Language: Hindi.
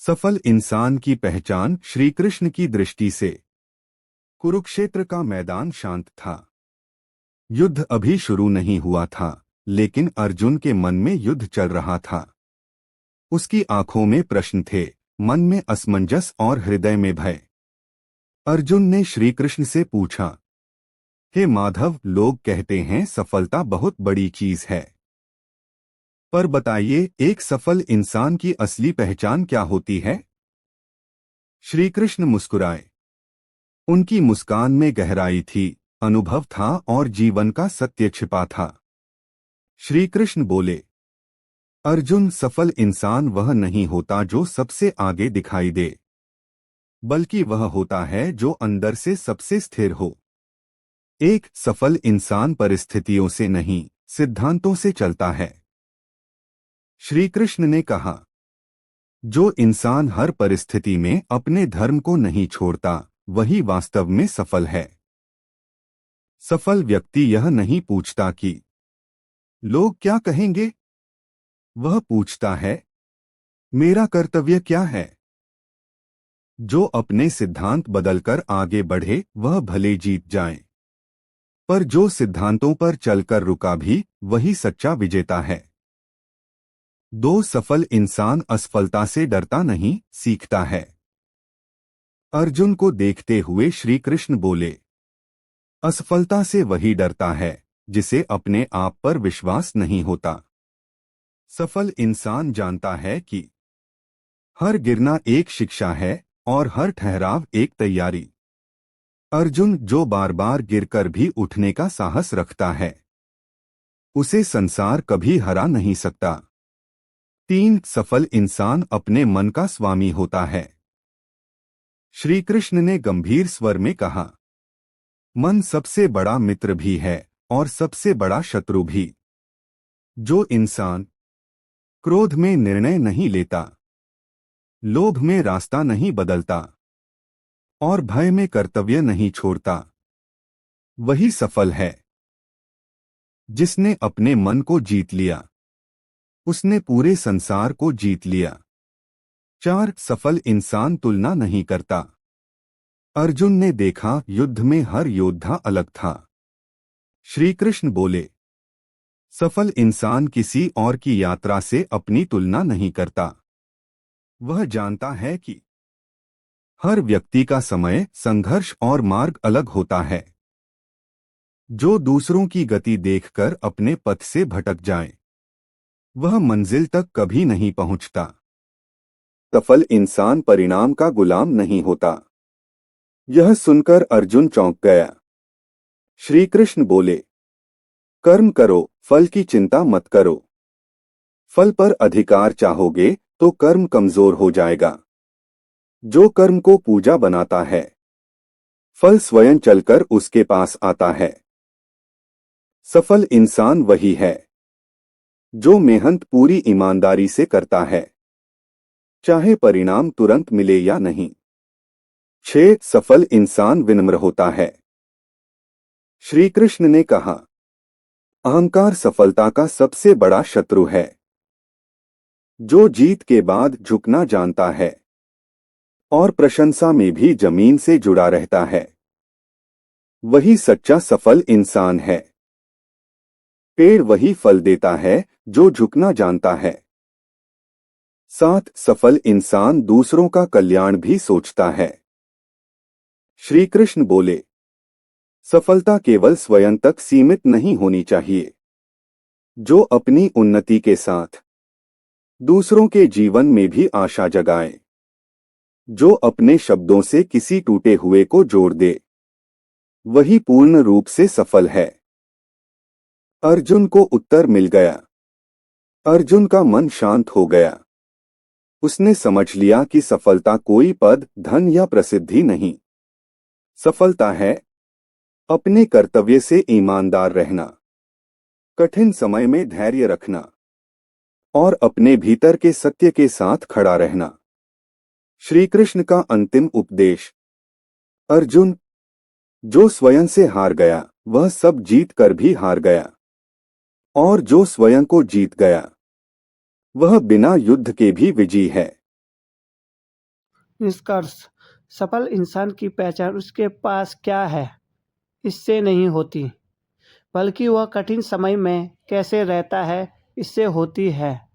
सफल इंसान की पहचान श्री कृष्ण की दृष्टि से। कुरुक्षेत्र का मैदान शांत था। युद्ध अभी शुरू नहीं हुआ था, लेकिन अर्जुन के मन में युद्ध चल रहा था। उसकी आंखों में प्रश्न थे, मन में असमंजस और हृदय में भय। अर्जुन ने श्री कृष्ण से पूछा, हे माधव, लोग कहते हैं सफलता बहुत बड़ी चीज है, पर बताइए एक सफल इंसान की असली पहचान क्या होती है? श्री कृष्ण मुस्कुराए। उनकी मुस्कान में गहराई थी, अनुभव था और जीवन का सत्य छिपा था। श्री कृष्ण बोले, अर्जुन, सफल इंसान वह नहीं होता जो सबसे आगे दिखाई दे, बल्कि वह होता है जो अंदर से सबसे स्थिर हो। एक सफल इंसान परिस्थितियों से नहीं, सिद्धांतों से चलता है। श्री कृष्ण ने कहा, जो इंसान हर परिस्थिति में अपने धर्म को नहीं छोड़ता, वही वास्तव में सफल है। सफल व्यक्ति यह नहीं पूछता कि लोग क्या कहेंगे, वह पूछता है, मेरा कर्तव्य क्या है। जो अपने सिद्धांत बदलकर आगे बढ़े वह भले जीत जाए, पर जो सिद्धांतों पर चलकर रुका भी, वही सच्चा विजेता है। दो सफल इंसान असफलता से डरता नहीं, सीखता है। अर्जुन को देखते हुए श्री कृष्ण बोले, असफलता से वही डरता है जिसे अपने आप पर विश्वास नहीं होता। सफल इंसान जानता है कि हर गिरना एक शिक्षा है और हर ठहराव एक तैयारी। अर्जुन, जो बार बार गिरकर भी उठने का साहस रखता है, उसे संसार कभी हरा नहीं सकता। तीन सफल इंसान अपने मन का स्वामी होता है। श्री कृष्ण ने गंभीर स्वर में कहा, मन सबसे बड़ा मित्र भी है और सबसे बड़ा शत्रु भी। जो इंसान क्रोध में निर्णय नहीं लेता, लोभ में रास्ता नहीं बदलता और भय में कर्तव्य नहीं छोड़ता, वही सफल है। जिसने अपने मन को जीत लिया, उसने पूरे संसार को जीत लिया। चार सफल इंसान तुलना नहीं करता। अर्जुन ने देखा, युद्ध में हर योद्धा अलग था। श्री कृष्ण बोले, सफल इंसान किसी और की यात्रा से अपनी तुलना नहीं करता। वह जानता है कि हर व्यक्ति का समय, संघर्ष और मार्ग अलग होता है। जो दूसरों की गति देखकर अपने पथ से भटक जाए, वह मंजिल तक कभी नहीं पहुंचता। सफल इंसान परिणाम का गुलाम नहीं होता। यह सुनकर अर्जुन चौंक गया। श्री कृष्ण बोले, कर्म करो, फल की चिंता मत करो। फल पर अधिकार चाहोगे तो कर्म कमजोर हो जाएगा। जो कर्म को पूजा बनाता है, फल स्वयं चलकर उसके पास आता है। सफल इंसान वही है जो मेहनत पूरी ईमानदारी से करता है, चाहे परिणाम तुरंत मिले या नहीं। छह सफल इंसान विनम्र होता है। श्री कृष्ण ने कहा, अहंकार सफलता का सबसे बड़ा शत्रु है। जो जीत के बाद झुकना जानता है और प्रशंसा में भी जमीन से जुड़ा रहता है, वही सच्चा सफल इंसान है। पेड़ वही फल देता है जो झुकना जानता है। सात सफल इंसान दूसरों का कल्याण भी सोचता है। श्री कृष्ण बोले, सफलता केवल स्वयं तक सीमित नहीं होनी चाहिए। जो अपनी उन्नति के साथ दूसरों के जीवन में भी आशा जगाए, जो अपने शब्दों से किसी टूटे हुए को जोड़ दे, वही पूर्ण रूप से सफल है। अर्जुन को उत्तर मिल गया। अर्जुन का मन शांत हो गया। उसने समझ लिया कि सफलता कोई पद, धन या प्रसिद्धि नहीं। सफलता है अपने कर्तव्य से ईमानदार रहना, कठिन समय में धैर्य रखना और अपने भीतर के सत्य के साथ खड़ा रहना। श्री कृष्ण का अंतिम उपदेश, अर्जुन, जो स्वयं से हार गया वह सब जीत कर भी हार गया, और जो स्वयं को जीत गया वह बिना युद्ध के भी विजयी है। निष्कर्ष। सफल इंसान की पहचान उसके पास क्या है इससे नहीं होती, बल्कि वह कठिन समय में कैसे रहता है इससे होती है।